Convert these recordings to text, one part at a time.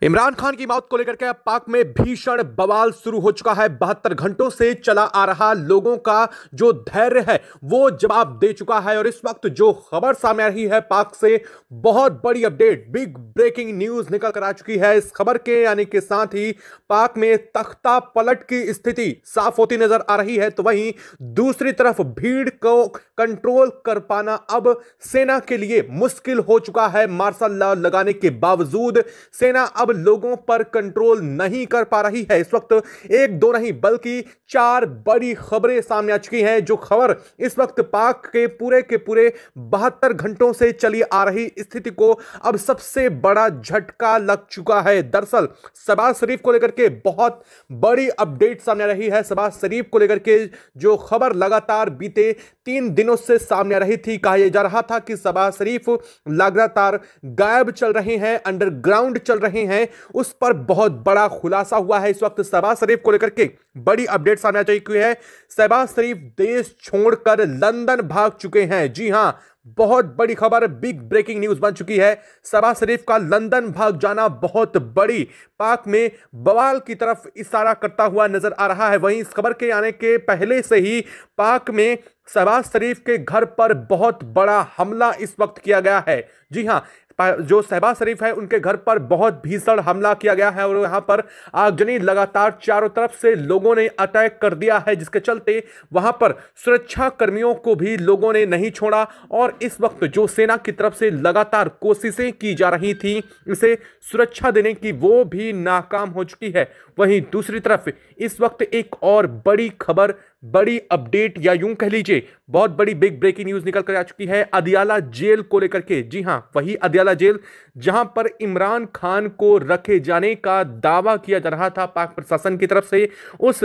इमरान खान की मौत को लेकर के अब पाक में भीषण बवाल शुरू हो चुका है। 72 घंटों से चला आ रहा लोगों का जो धैर्य है वो जवाब दे चुका है। और इस वक्त जो खबर सामने आ रही है पाक से, बहुत बड़ी अपडेट, बिग ब्रेकिंग न्यूज निकल कर आ चुकी है। इस खबर के आने के साथ ही पाक में तख्ता पलट की स्थिति साफ होती नजर आ रही है। तो वहीं दूसरी तरफ भीड़ को कंट्रोल कर पाना अब सेना के लिए मुश्किल हो चुका है। मार्शल लॉ लगाने के बावजूद सेना अब लोगों पर कंट्रोल नहीं कर पा रही है। इस वक्त एक दो नहीं बल्कि 4 बड़ी खबरें सामने आ चुकी हैं। जो खबर इस वक्त पाक के पूरे 72 घंटों से चली आ रही स्थिति को अब सबसे बड़ा झटका लग चुका है। दरअसल शहबाज शरीफ को लेकर के बहुत बड़ी अपडेट सामने आ रही है। शहबाज शरीफ को लेकर के जो खबर लगातार बीते 3 दिनों से सामने आ रही थी, कहा जा रहा था कि शहबाज शरीफ लगातार गायब चल रहे हैं, अंडरग्राउंड चल रहे हैं, उस पर बहुत बड़ा खुलासा हुआ है। इस वक्त शहबाज शरीफ को लेकर के बड़ी अपडेट सामने आ चुकी है। शहबाज शरीफ देश छोड़कर लंदन भाग चुके हैं। जी हां, बहुत बड़ी खबर, बिग ब्रेकिंग न्यूज बन चुकी है। शहबाज शरीफ का लंदन भाग जाना बहुत बड़ी पाक में बवाल की तरफ इशारा करता हुआ नजर आ रहा है। वहीं इस खबर के आने के पहले से ही पाक में शहबाज शरीफ के घर पर बहुत बड़ा हमला इस वक्त किया गया है। जी हां, जो शहबाज शरीफ है उनके घर पर बहुत भीषण हमला किया गया है और यहां पर आगजनी लगातार चारों तरफ से लोगों ने अटैक कर दिया है, जिसके चलते वहां पर सुरक्षा कर्मियों को भी लोगों ने नहीं छोड़ा। और इस वक्त जो सेना की तरफ से लगातार कोशिशें की जा रही थी इसे सुरक्षा देने की, वो भी नाकाम हो चुकी है। वहीं दूसरी तरफ इस वक्त एक और बड़ी खबर, बड़ी अपडेट, या यूं कह लीजिए बहुत बड़ी बिग ब्रेकिंग न्यूज निकल कर आ चुकी है अदियाला जेल को लेकर के। जी हां, वही अदियाला जेल जहां पर इमरान खान को रखे जाने का दावा किया जा रहा था पाक प्रशासन की तरफ से, उस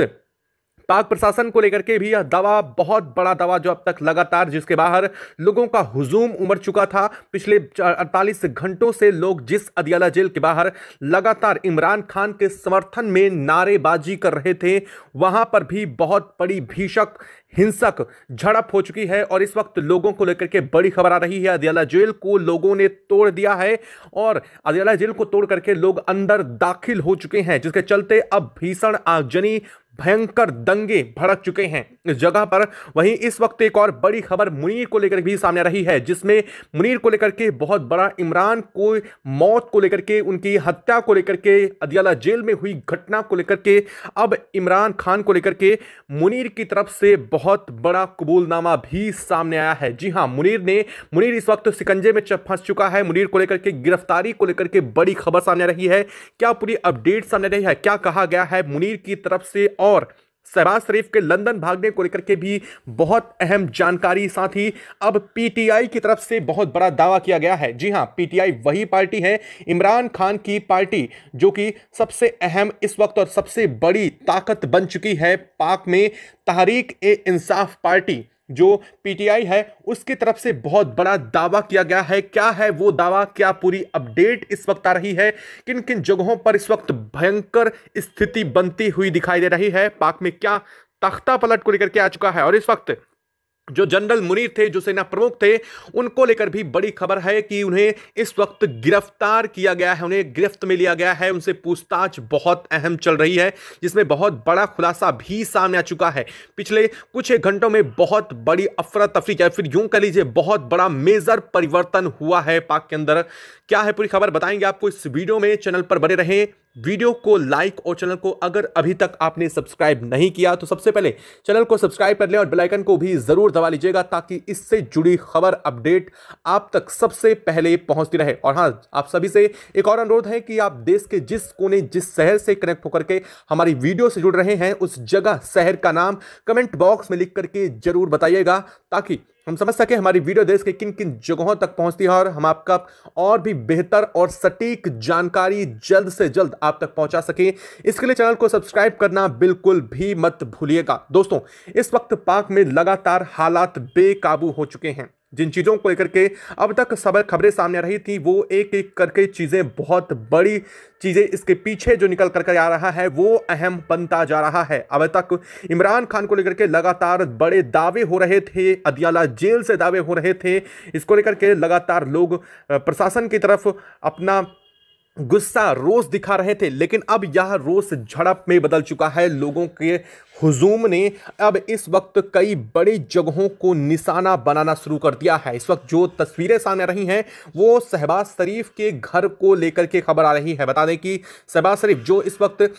पाक प्रशासन को लेकर के भी यह दावा, बहुत बड़ा दावा जो अब तक लगातार, जिसके बाहर लोगों का हुजूम उमड़ चुका था। पिछले 48 घंटों से लोग जिस अदियाला जेल के बाहर लगातार इमरान खान के समर्थन में नारेबाजी कर रहे थे, वहां पर भी बहुत बड़ी भीषण हिंसक झड़प हो चुकी है। और इस वक्त लोगों को लेकर के बड़ी खबर आ रही है, अदियाला जेल को लोगों ने तोड़ दिया है और अदियाला जेल को तोड़ करके लोग अंदर दाखिल हो चुके हैं, जिसके चलते अब भीषण आगजनी, भयंकर दंगे भड़क चुके हैं इस जगह पर। वहीं इस वक्त एक और बड़ी खबर मुनीर को लेकर भी सामने आ रही है, जिसमें मुनीर को लेकर के बहुत बड़ा, इमरान को मौत को लेकर के, उनकी हत्या को लेकर के, अदियाला जेल में हुई घटना को लेकर के अब इमरान खान को लेकर के मुनीर की तरफ से बहुत बड़ा कबूलनामा भी सामने आया है। जी हां, मुनीर इस वक्त शिकंजे में फंस चुका है। मुनीर को लेकर के गिरफ्तारी को लेकर के बड़ी खबर सामने आ रही है। क्या पूरी अपडेट सामने आ रही है, क्या कहा गया है मुनीर की तरफ से, और शहबाज शरीफ के लंदन भागने को लेकर के भी बहुत अहम जानकारी। साथ ही अब पीटीआई की तरफ से बहुत बड़ा दावा किया गया है। जी हां, पीटीआई वही पार्टी है, इमरान खान की पार्टी, जो कि सबसे अहम इस वक्त और सबसे बड़ी ताकत बन चुकी है पाक में। तहरीक-ए-इंसाफ पार्टी जो पीटीआई है, उसकी तरफ से बहुत बड़ा दावा किया गया है। क्या है वो दावा, क्या पूरी अपडेट इस वक्त आ रही है, किन किन जगहों पर इस वक्त भयंकर स्थिति बनती हुई दिखाई दे रही है, पाक में क्या तख्ता पलट को लेकर के आ चुका है। और इस वक्त जो जनरल मुनीर थे, जो सेना प्रमुख थे, उनको लेकर भी बड़ी खबर है कि उन्हें इस वक्त गिरफ्तार किया गया है, उन्हें गिरफ्त में लिया गया है। उनसे पूछताछ बहुत अहम चल रही है, जिसमें बहुत बड़ा खुलासा भी सामने आ चुका है। पिछले कुछ एक घंटों में बहुत बड़ी अफरा तफरी, या फिर यूं कह लीजिए बहुत बड़ा मेजर परिवर्तन हुआ है पाक के अंदर। क्या है पूरी खबर बताएंगे आपको इस वीडियो में। चैनल पर बने रहें, वीडियो को लाइक और चैनल को अगर अभी तक आपने सब्सक्राइब नहीं किया तो सबसे पहले चैनल को सब्सक्राइब कर लें और बेल आइकन को भी जरूर दबा लीजिएगा, ताकि इससे जुड़ी खबर, अपडेट आप तक सबसे पहले पहुंचती रहे। और हां, आप सभी से एक और अनुरोध है कि आप देश के जिस कोने, जिस शहर से कनेक्ट होकर के हमारी वीडियो से जुड़ रहे हैं, उस जगह, शहर का नाम कमेंट बॉक्स में लिख करके जरूर बताइएगा, ताकि हम समझ सके हमारी वीडियो देश के किन किन जगहों तक पहुंचती है और हम आपका और भी बेहतर और सटीक जानकारी जल्द से जल्द आप तक पहुंचा सके। इसके लिए चैनल को सब्सक्राइब करना बिल्कुल भी मत भूलिएगा। दोस्तों, इस वक्त पाक में लगातार हालात बेकाबू हो चुके हैं। जिन चीज़ों को लेकर के अब तक खबरें सामने आ रही थी, वो एक एक करके चीज़ें, बहुत बड़ी चीज़ें इसके पीछे जो निकल करके आ रहा है वो अहम बनता जा रहा है। अब तक इमरान खान को लेकर के लगातार बड़े दावे हो रहे थे, अदियाला जेल से दावे हो रहे थे, इसको लेकर के लगातार लोग प्रशासन की तरफ अपना गुस्सा रोष दिखा रहे थे, लेकिन अब यह रोष झड़प में बदल चुका है। लोगों के हुजूम ने अब इस वक्त कई बड़ी जगहों को निशाना बनाना शुरू कर दिया है। इस वक्त जो तस्वीरें सामने आ रही हैं वो शहबाज शरीफ के घर को लेकर के खबर आ रही है। बता दें कि शहबाज शरीफ जो इस वक्त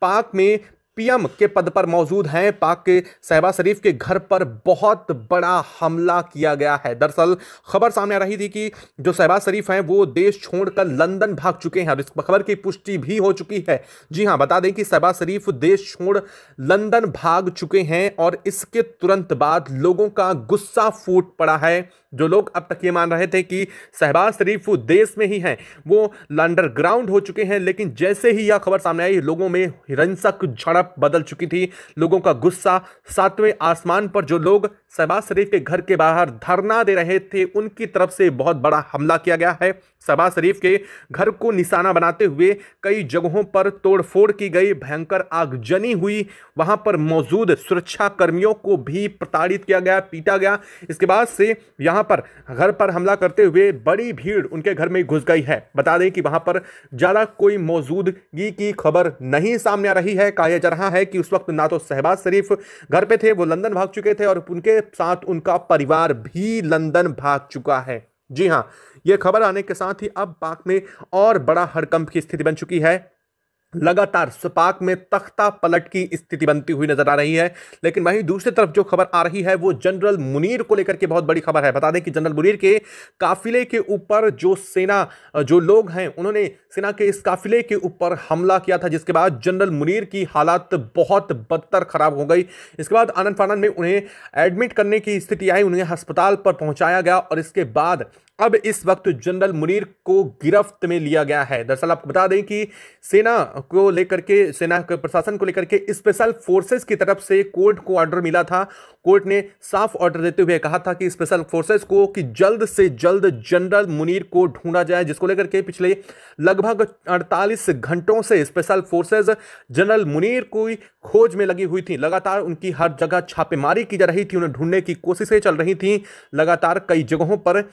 पाक में पीएम के पद पर मौजूद हैं, पाक के शहबाज शरीफ के घर पर बहुत बड़ा हमला किया गया है। दरअसल खबर सामने आ रही थी कि जो शहबाज शरीफ हैं वो देश छोड़कर लंदन भाग चुके हैं और इस खबर की पुष्टि भी हो चुकी है। जी हां, बता दें कि शहबाज शरीफ देश छोड़ लंदन भाग चुके हैं और इसके तुरंत बाद लोगों का गुस्सा फूट पड़ा है। जो लोग अब तक ये मान रहे थे कि शहबाज शरीफ देश में ही हैं, वो अंडरग्राउंड हो चुके हैं, लेकिन जैसे ही यह खबर सामने आई लोगों में हिंसक झड़प बदल चुकी थी। लोगों का गुस्सा सातवें आसमान पर। जो लोग शहबाज शरीफ के घर के बाहर धरना दे रहे थे उनकी तरफ से बहुत बड़ा हमला किया गया है। शहबाज शरीफ के घर को निशाना बनाते हुए कई जगहों पर तोड़फोड़ की गई, भयंकर आगजनी हुई, वहां पर मौजूद सुरक्षा कर्मियों को भी प्रताड़ित किया गया, पीटा गया। इसके बाद से यहां पर घर पर हमला करते हुए बड़ी भीड़ उनके घर में घुस गई है। बता दें कि वहां पर ज्यादा कोई मौजूदगी की खबर नहीं सामने आ रही है। कहा जा रहा है कि उस वक्त ना तो शहबाज शरीफ घर पे थे, वो लंदन भाग चुके थे और उनके साथ उनका परिवार भी लंदन भाग चुका है। जी हां, यह खबर आने के साथ ही अब पाक में और बड़ा हड़कंप की स्थिति बन चुकी है। लगातार पाक में तख्ता पलट की स्थिति बनती हुई नजर आ रही है। लेकिन वहीं दूसरी तरफ जो खबर आ रही है वो जनरल मुनीर को लेकर के बहुत बड़ी खबर है। बता दें कि जनरल मुनीर के काफिले के ऊपर जो सेना जो लोग हैं उन्होंने सेना के इस काफिले के ऊपर हमला किया था, जिसके बाद जनरल मुनीर की हालत बहुत बदतर खराब हो गई। इसके बाद आनन फानन में उन्हें एडमिट करने की स्थिति आई, उन्हें अस्पताल पर पहुंचाया गया और इसके बाद अब इस वक्त जनरल मुनीर को गिरफ्त में लिया गया है। दरअसल आपको बता दें कि सेना को लेकर के, सेना के प्रशासन को लेकर के स्पेशल फोर्सेस की तरफ से कोर्ट को ऑर्डर मिला था। कोर्ट ने साफ ऑर्डर देते हुए कहा था कि स्पेशल फोर्सेस को कि जल्द से जल्द जनरल मुनीर को ढूंढा जाए, जिसको लेकर के पिछले लगभग 48 घंटों से स्पेशल फोर्सेस जनरल मुनीर को खोज में लगी हुई थी। लगातार उनकी हर जगह छापेमारी की जा रही थी, उन्हें ढूंढने की कोशिशें चल रही थी। लगातार कई जगहों पर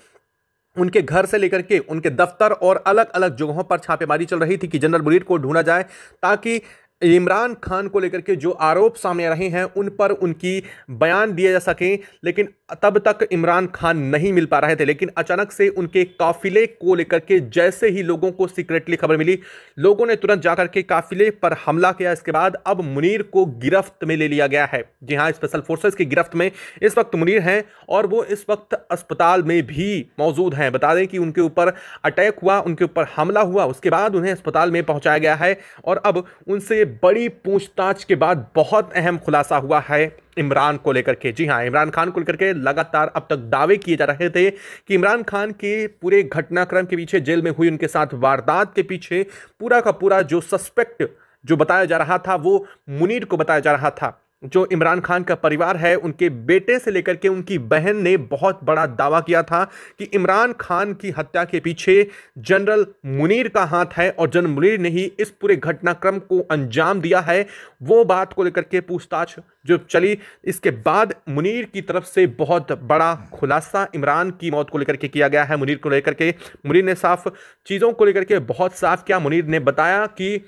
उनके घर से लेकर के उनके दफ्तर और अलग अलग जगहों पर छापेमारी चल रही थी कि जनरल मुनीर को ढूंढा जाए, ताकि इमरान खान को लेकर के जो आरोप सामने आ रहे हैं उन पर उनकी बयान दिए जा सकें। लेकिन तब तक इमरान खान नहीं मिल पा रहे थे। लेकिन अचानक से उनके काफिले को लेकर के जैसे ही लोगों को सीक्रेटली खबर मिली, लोगों ने तुरंत जाकर के काफिले पर हमला किया। इसके बाद अब मुनीर को गिरफ्त में ले लिया गया है। जी हां, स्पेशल फोर्सेस की गिरफ्त में इस वक्त मुनीर हैं और वो इस वक्त अस्पताल में भी मौजूद हैं। बता दें कि उनके ऊपर अटैक हुआ, उनके ऊपर हमला हुआ, उसके बाद उन्हें अस्पताल में पहुंचाया गया है और अब उनसे बड़ी पूछताछ के बाद बहुत अहम खुलासा हुआ है इमरान को लेकर के। जी हां, इमरान खान को लेकर के लगातार अब तक दावे किए जा रहे थे कि इमरान खान के पूरे घटनाक्रम के पीछे, जेल में हुई उनके साथ वारदात के पीछे पूरा का पूरा जो सस्पेक्ट जो बताया जा रहा था वो मुनीर को बताया जा रहा था। जो इमरान खान का परिवार है, उनके बेटे से लेकर के उनकी बहन ने बहुत बड़ा दावा किया था कि इमरान खान की हत्या के पीछे जनरल मुनीर का हाथ है और जनरल मुनीर ने ही इस पूरे घटनाक्रम को अंजाम दिया है। वो बात को लेकर के पूछताछ जो चली, इसके बाद मुनीर की तरफ से बहुत बड़ा खुलासा इमरान की मौत को लेकर के किया गया है। मुनीर को लेकर के मुनीर ने साफ चीज़ों को लेकर के बहुत साफ किया। मुनीर ने बताया कि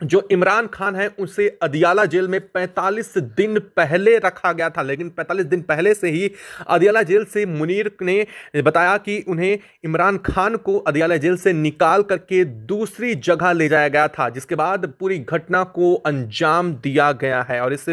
जो इमरान खान है उसे अदियाला जेल में 45 दिन पहले रखा गया था, लेकिन 45 दिन पहले से ही अदियाला जेल से मुनीर ने बताया कि उन्हें इमरान खान को अदियाला जेल से निकाल करके दूसरी जगह ले जाया गया था, जिसके बाद पूरी घटना को अंजाम दिया गया है। और इस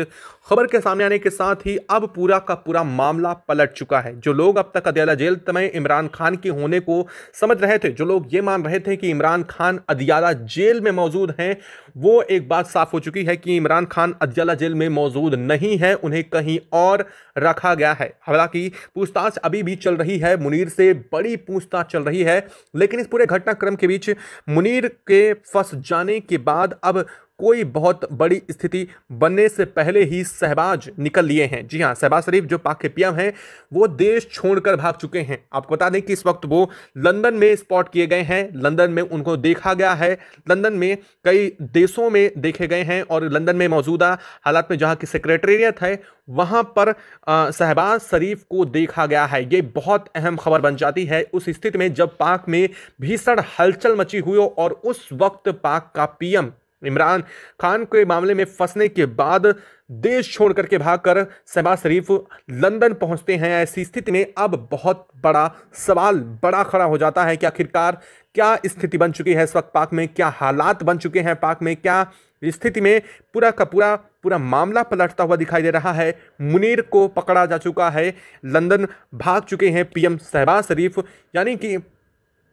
खबर के सामने आने के साथ ही अब पूरा का पूरा मामला पलट चुका है। जो लोग अब तक अदियाला जेल में इमरान खान के होने को समझ रहे थे, जो लोग ये मान रहे थे कि इमरान खान अदियाला जेल में मौजूद हैं, वो एक बात साफ हो चुकी है कि इमरान खान अदियाला जेल में मौजूद नहीं है, उन्हें कहीं और रखा गया है। हालांकि पूछताछ अभी भी चल रही है, मुनीर से बड़ी पूछताछ चल रही है, लेकिन इस पूरे घटनाक्रम के बीच मुनीर के फंस जाने के बाद अब कोई बहुत बड़ी स्थिति बनने से पहले ही शहबाज निकल लिए हैं। जी हाँ, शहबाज शरीफ जो पाक के पीएम हैं वो देश छोड़कर भाग चुके हैं। आपको बता दें कि इस वक्त वो लंदन में स्पॉट किए गए हैं, लंदन में उनको देखा गया है, लंदन में कई देशों में देखे गए हैं और लंदन में मौजूदा हालात में जहां की सेक्रेटेरिएट है वहां पर शहबाज शरीफ को देखा गया है। ये बहुत अहम खबर बन जाती है उस स्थिति में जब पाक में भीषण हलचल मची हुई हो और उस वक्त पाक का पीएम इमरान खान के मामले में फंसने के बाद देश छोड़ करके भागकर शहबाज शरीफ लंदन पहुंचते हैं। ऐसी स्थिति में अब बहुत बड़ा सवाल बड़ा खड़ा हो जाता है कि आखिरकार क्या स्थिति बन चुकी है इस वक्त पाक में, क्या हालात बन चुके हैं पाक में, क्या स्थिति में पूरा का पूरा मामला पलटता हुआ दिखाई दे रहा है। मुनीर को पकड़ा जा चुका है, लंदन भाग चुके हैं पीएम शहबाज शरीफ, यानी कि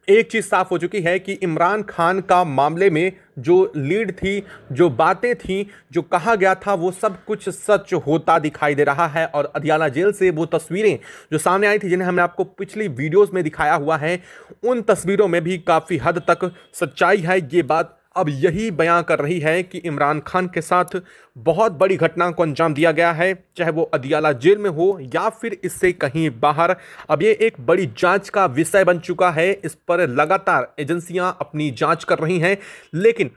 एक चीज साफ हो चुकी है कि इमरान खान का मामले में जो लीड थी, जो बातें थी, जो कहा गया था वो सब कुछ सच होता दिखाई दे रहा है। और अदियाला जेल से वो तस्वीरें जो सामने आई थी जिन्हें हमने आपको पिछली वीडियोस में दिखाया हुआ है, उन तस्वीरों में भी काफ़ी हद तक सच्चाई है। ये बात अब यही बयां कर रही है कि इमरान खान के साथ बहुत बड़ी घटना को अंजाम दिया गया है, चाहे वो अदियाला जेल में हो या फिर इससे कहीं बाहर। अब ये एक बड़ी जांच का विषय बन चुका है, इस पर लगातार एजेंसियां अपनी जांच कर रही हैं। लेकिन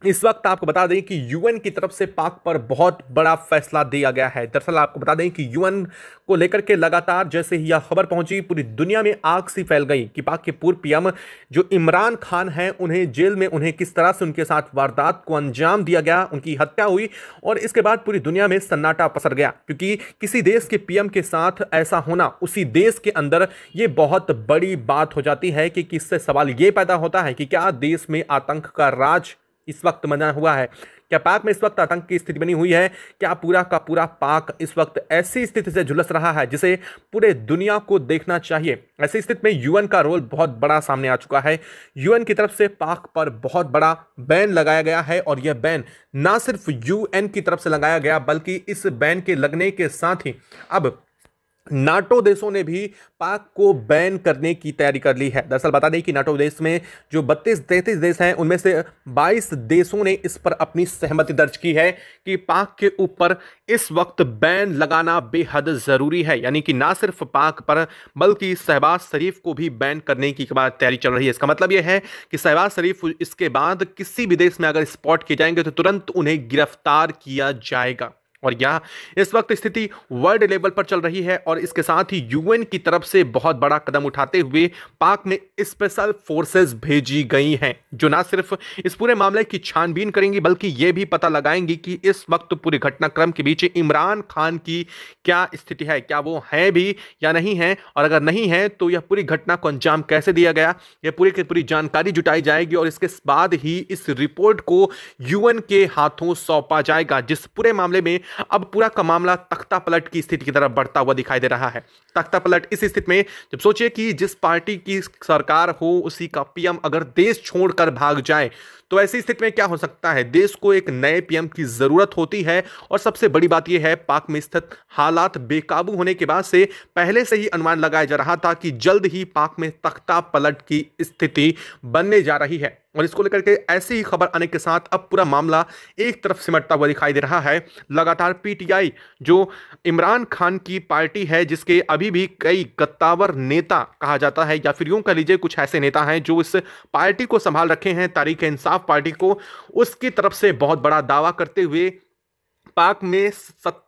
इस वक्त आपको बता दें कि यूएन की तरफ से पाक पर बहुत बड़ा फैसला दिया गया है। दरअसल आपको बता दें कि यूएन को लेकर के लगातार जैसे ही यह खबर पहुंची पूरी दुनिया में आग सी फैल गई कि पाक के पूर्व पीएम जो इमरान खान हैं उन्हें जेल में उन्हें किस तरह से उनके साथ वारदात को अंजाम दिया गया, उनकी हत्या हुई और इसके बाद पूरी दुनिया में सन्नाटा पसर गया। क्योंकि किसी देश के पीएम के साथ ऐसा होना उसी देश के अंदर ये बहुत बड़ी बात हो जाती है कि किससे सवाल ये पैदा होता है कि क्या देश में आतंक का राज इस वक्त बना हुआ है, क्या पाक में इस वक्त आतंक की स्थिति बनी हुई है, क्या पूरा का पूरा पाक इस वक्त ऐसी स्थिति से झुलस रहा है जिसे पूरे दुनिया को देखना चाहिए। ऐसी स्थिति में यूएन का रोल बहुत बड़ा सामने आ चुका है। यूएन की तरफ से पाक पर बहुत बड़ा बैन लगाया गया है और यह बैन ना सिर्फ यूएन की तरफ से लगाया गया बल्कि इस बैन के लगने के साथ ही अब नाटो देशों ने भी पाक को बैन करने की तैयारी कर ली है। दरअसल बता दें कि नाटो देश में जो 32-33 देश हैं उनमें से 22 देशों ने इस पर अपनी सहमति दर्ज की है कि पाक के ऊपर इस वक्त बैन लगाना बेहद जरूरी है। यानी कि ना सिर्फ पाक पर बल्कि शहबाज शरीफ को भी बैन करने की तैयारी चल रही है। इसका मतलब यह है कि शहबाज शरीफ इसके बाद किसी भी देश में अगर स्पॉट किए जाएंगे तो तुरंत उन्हें गिरफ्तार किया जाएगा। और यह इस वक्त स्थिति वर्ल्ड लेवल पर चल रही है और इसके साथ ही यूएन की तरफ से बहुत बड़ा कदम उठाते हुए पाक में स्पेशल फोर्सेस भेजी गई हैं जो ना सिर्फ इस पूरे मामले की छानबीन करेंगी बल्कि यह भी पता लगाएंगी कि इस वक्त पूरे घटनाक्रम के बीच इमरान खान की क्या स्थिति है, क्या वो है भी या नहीं है, और अगर नहीं है तो यह पूरी घटना को अंजाम कैसे दिया गया, यह पूरी की पूरी जानकारी जुटाई जाएगी और इसके बाद ही इस रिपोर्ट को यूएन के हाथों सौंपा जाएगा, जिस पूरे मामले में अब पूरा का मामला तख्ता पलट की स्थिति की तरफ बढ़ता हुआ दिखाई दे रहा है। तख्ता पलट इस स्थिति में जब सोचिए कि जिस पार्टी की सरकार हो उसी का पीएम अगर देश छोड़कर भाग जाए तो ऐसी स्थिति में क्या हो सकता है। देश को एक नए पीएम की जरूरत होती है और सबसे बड़ी बात यह है पाक में स्थित हालात बेकाबू होने के बाद से पहले से ही अनुमान लगाया जा रहा था कि जल्द ही पाक में तख्ता पलट की स्थिति बनने जा रही है। और इसको लेकर के ऐसी ही खबर आने के साथ अब पूरा मामला एक तरफ सिमटता हुआ दिखाई दे रहा है। लगातार पीटीआई जो इमरान खान की पार्टी है जिसके अभी भी कई गद्दावर नेता कहा जाता है या फिर यूं कह लीजिए कुछ ऐसे नेता हैं जो इस पार्टी को संभाल रखे हैं, तहरीक इंसाफ पार्टी को, उसकी तरफ से बहुत बड़ा दावा करते हुए पाक में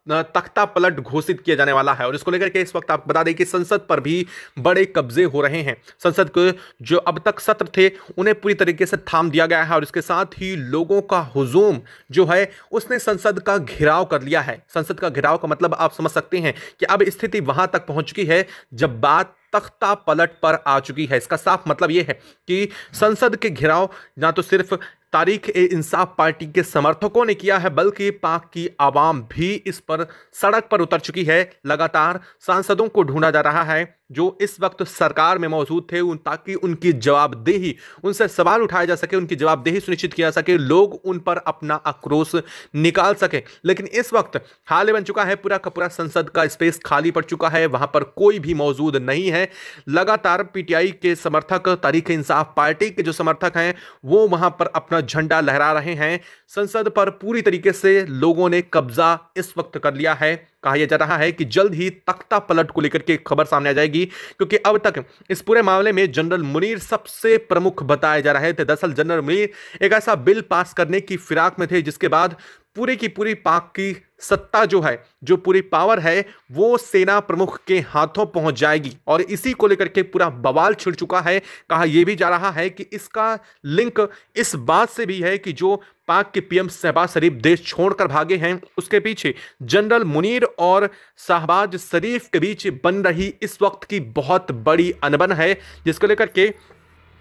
तख्ता पलट घोषित किया जाने वाला है। और इसको लेकर के इस वक्त आपको बता दें कि संसद पर भी बड़े कब्जे हो रहे हैं। संसद के जो अब तक सत्र थे उन्हें पूरी तरीके से थाम दिया गया है और इसके साथ ही लोगों का हुजूम जो है उसने संसद का घेराव कर लिया है। संसद का घेराव का मतलब आप समझ सकते हैं कि अब स्थिति वहां तक पहुंच चुकी है जब बात तख्ता पलट पर आ चुकी है। इसका साफ मतलब यह है कि संसद के घेराव ना तो सिर्फ तहरीक इंसाफ पार्टी के समर्थकों ने किया है बल्कि पाक की आवाम भी इस पर सड़क पर उतर चुकी है। लगातार सांसदों को ढूंढा जा रहा है, जो इस वक्त सरकार में मौजूद थे ताकि उनकी जवाबदेही, उनसे सवाल उठाया जा सके, उनकी जवाबदेही सुनिश्चित किया सके, लोग उन पर अपना आक्रोश निकाल सके। लेकिन इस वक्त हाल बन चुका है, पूरा का पूरा संसद का स्पेस खाली पड़ चुका है, वहां पर कोई भी मौजूद नहीं है। लगातार पीटीआई के समर्थक, तहरीक इंसाफ पार्टी के जो समर्थक हैं वो वहां पर अपना झंडा लहरा रहे हैं। संसद पर पूरी तरीके से लोगों ने कब्जा इस वक्त कर लिया है। कहा यह जा रहा है कि जल्द ही तख्ता पलट को लेकर के खबर सामने आ जाएगी, क्योंकि अब तक इस पूरे मामले में जनरल मुनीर सबसे प्रमुख बताए जा रहे थे। दरअसल जनरल मुनीर एक ऐसा बिल पास करने की फिराक में थे जिसके बाद पूरी की पूरी पाक की सत्ता जो है, जो पूरी पावर है, वो सेना प्रमुख के हाथों पहुंच जाएगी और इसी को लेकर के पूरा बवाल छिड़ चुका है। कहा यह भी जा रहा है कि इसका लिंक इस बात से भी है कि जो पाक के पीएम शहबाज शरीफ देश छोड़कर भागे हैं, उसके पीछे जनरल मुनीर और शहबाज शरीफ के बीच बन रही इस वक्त की बहुत बड़ी अनबन है, जिसको लेकर के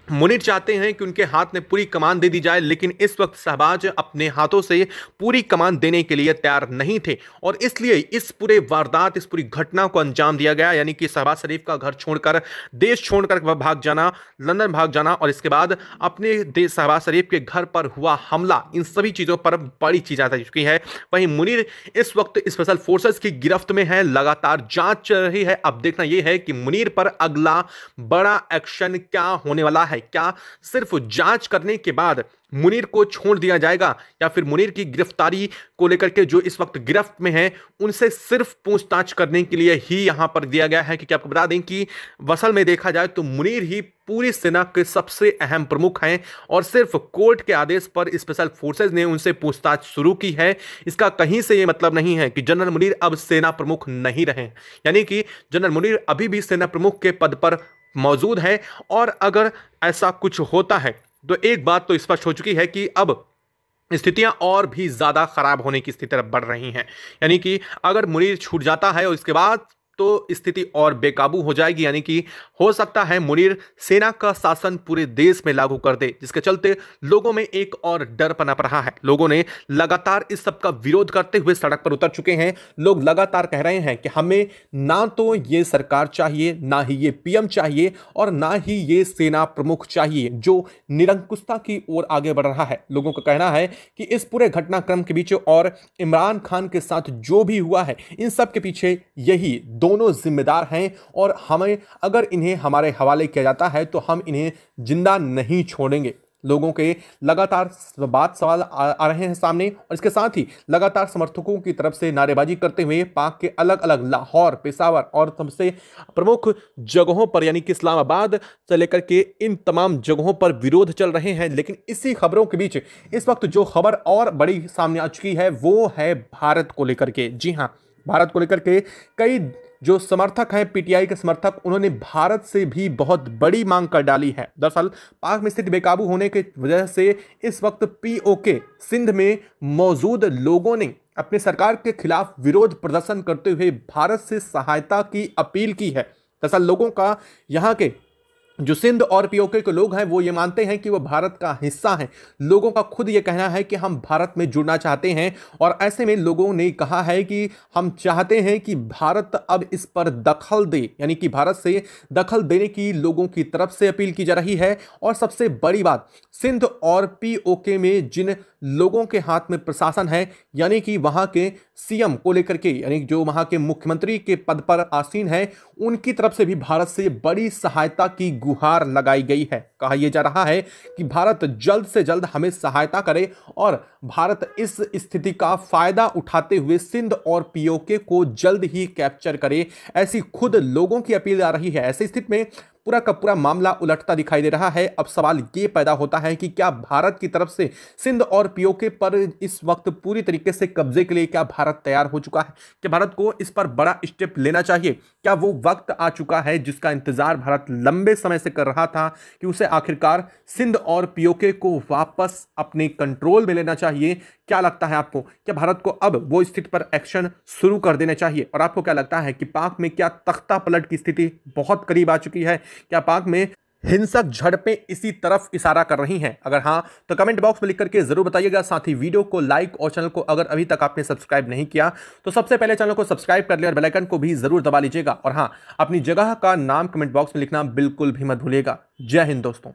मुनीर चाहते हैं कि उनके हाथ में पूरी कमान दे दी जाए, लेकिन इस वक्त शहबाज अपने हाथों से पूरी कमान देने के लिए तैयार नहीं थे और इसलिए इस पूरे वारदात, इस पूरी घटना को अंजाम दिया गया। यानी कि शहबाज शरीफ का घर छोड़कर, देश छोड़कर भाग जाना, लंदन भाग जाना और इसके बाद अपने देश शहबाज शरीफ के घर पर हुआ हमला, इन सभी चीज़ों पर बड़ी चीज़ आ चुकी है। वहीं मुनीर इस वक्त स्पेशल फोर्सेस की गिरफ्त में है, लगातार जांच चल रही है। अब देखना यह है कि मुनीर पर अगला बड़ा एक्शन क्या होने वाला है। क्या सिर्फ जांच करने के बाद मुनीर को छोड़ दिया जाएगा या फिर मुनीर की गिरफ्तारी को लेकर के जो इस वक्त गिरफ्त में है उनसे सिर्फ पूछताछ करने के लिए ही यहां पर दिया गया है? क्योंकि आपको बता दें कि असल में देखा जाए तो मुनीर ही पूरी सेना के सबसे अहम प्रमुख हैं और सिर्फ कोर्ट के आदेश पर स्पेशल फोर्सेज ने उनसे पूछताछ शुरू की है। इसका कहीं से यह मतलब नहीं है कि जनरल मुनीर अब सेना प्रमुख नहीं रहे, यानी कि जनरल मुनीर अभी भी सेना प्रमुख के पद पर मौजूद है। और अगर ऐसा कुछ होता है तो एक बात तो स्पष्ट हो चुकी है कि अब स्थितियां और भी ज्यादा खराब होने की स्थिति तरफ बढ़ रही हैं। यानी कि अगर मुनीर छूट जाता है और इसके बाद तो स्थिति और बेकाबू हो जाएगी, यानी कि हो सकता है मुनीर सेना का शासन पूरे देश में लागू कर दे, जिसके चलते लोगों में एक और डर पनप रहा है। लोगों ने लगातार इस सब का विरोध करते हुए सड़क पर उतर चुके हैं। लोग लगातार कह रहे हैं कि हमें ना तो ये सरकार चाहिए, ना ही ये पीएम चाहिए और ना ही ये सेना प्रमुख चाहिए जो निरंकुशता की ओर आगे बढ़ रहा है। लोगों का कहना है कि इस पूरे घटनाक्रम के पीछे और इमरान खान के साथ जो भी हुआ है, इन सब के पीछे यही दोनों जिम्मेदार हैं और हमें अगर इन्हें हमारे हवाले किया जाता है तो हम इन्हें जिंदा नहीं छोड़ेंगे। लोगों के लगातार सवाल आ रहे हैं सामने और इसके साथ ही लगातार समर्थकों की तरफ से नारेबाजी करते हुए पाक के अलग अलग लाहौर, पेशावर और सबसे प्रमुख जगहों पर यानी कि इस्लामाबाद से लेकर के इन तमाम जगहों पर विरोध चल रहे हैं। लेकिन इसी खबरों के बीच इस वक्त जो खबर और बड़ी सामने आ चुकी है वो है भारत को लेकर के। जी हाँ, भारत को लेकर के कई जो समर्थक हैं, पीटीआई के समर्थक, उन्होंने भारत से भी बहुत बड़ी मांग कर डाली है। दरअसल पाक में स्थिति बेकाबू होने की वजह से इस वक्त पीओके सिंध में मौजूद लोगों ने अपने सरकार के खिलाफ विरोध प्रदर्शन करते हुए भारत से सहायता की अपील की है। दरअसल लोगों का यहाँ के जो सिंध और पीओके के लोग हैं वो ये मानते हैं कि वो भारत का हिस्सा हैं। लोगों का खुद ये कहना है कि हम भारत में जुड़ना चाहते हैं और ऐसे में लोगों ने कहा है कि हम चाहते हैं कि भारत अब इस पर दखल दे, यानी कि भारत से दखल देने की लोगों की तरफ से अपील की जा रही है। और सबसे बड़ी बात, सिंध और पीओके में जिन लोगों के हाथ में प्रशासन है, यानी कि वहां के सीएम को लेकर के, यानी जो वहां के मुख्यमंत्री के पद पर आसीन है, उनकी तरफ से भी भारत से बड़ी सहायता की गुहार लगाई गई है। कहा यह जा रहा है कि भारत जल्द से जल्द हमें सहायता करे और भारत इस स्थिति का फायदा उठाते हुए सिंध और पीओके को जल्द ही कैप्चर करे, ऐसी खुद लोगों की अपील आ रही है। ऐसी स्थिति में पूरा का पूरा मामला उलटता दिखाई दे रहा है। अब सवाल ये पैदा होता है कि क्या भारत की तरफ से सिंध और पीओके पर इस वक्त पूरी तरीके से कब्जे के लिए क्या भारत तैयार हो चुका है? क्या भारत को इस पर बड़ा स्टेप लेना चाहिए? क्या वो वक्त आ चुका है जिसका इंतजार भारत लंबे समय से कर रहा था कि उसे आखिरकार सिंध और पीओके को वापस अपने कंट्रोल में लेना चाहिए? क्या लगता है आपको? क्या भारत को अब वो स्थिति पर एक्शन शुरू कर देना चाहिए? और आपको क्या लगता है कि पाक में क्या तख्ता पलट की स्थिति बहुत करीब आ चुकी है? क्या पाक में हिंसक झड़पें इसी तरफ इशारा कर रही हैं? अगर हां तो कमेंट बॉक्स में लिख करके जरूर बताइएगा। साथ ही वीडियो को लाइक और चैनल को अगर अभी तक आपने सब्सक्राइब नहीं किया तो सबसे पहले चैनल को सब्सक्राइब कर लिया और बेल आइकन को भी जरूर दबा लीजिएगा। और हां, अपनी जगह का नाम कमेंट बॉक्स में लिखना बिल्कुल भी मत भूलिएगा। जय हिंद दोस्तों।